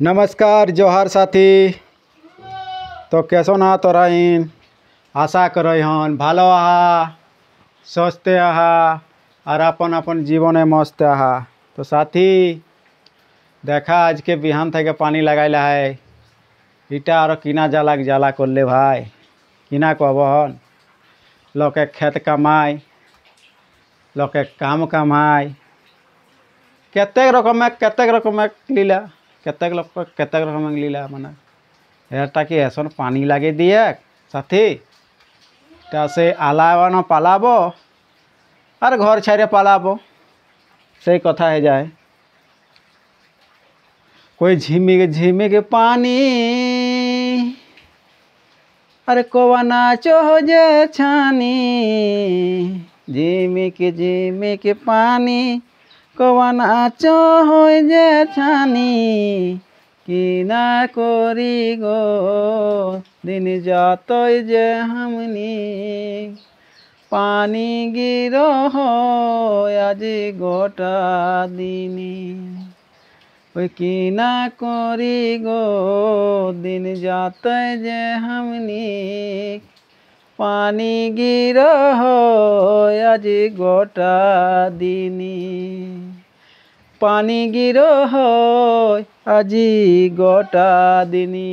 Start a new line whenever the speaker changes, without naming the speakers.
नमस्कार जोहार साथी। तो कैसो ना तोरा इन आशा करई हन भालो आहा स्वस्थ आहा और अपन अपन जीवने मस्त आहा। तो साथी देखा आज के बिहान थे पानी लगाइला है इटा और किना जाला करले भाई किना कहन लोके खेत कमाई लोके काम कमाई केतेक रकम लीला केतेक लोग केतेक रकम लीला माने एटा कि एसन पानी लागे दिए साथी से आलावान पालाब और घर छाड़े पालाब से कथा है जाए कोई झिमिक झिमिक पानी अरे कोवना चोजे छानी झिमिक पानी कोवना चोजे छानी किना करी गो दिन जातई जे हमनी पानी गिरो हो आज गोटा दिनी ओई किना करी गो दिन जातई जे हमनी पानी गिरो हो आज गोटा दिनी पानी गिरो हो আজি গোটা দিনী।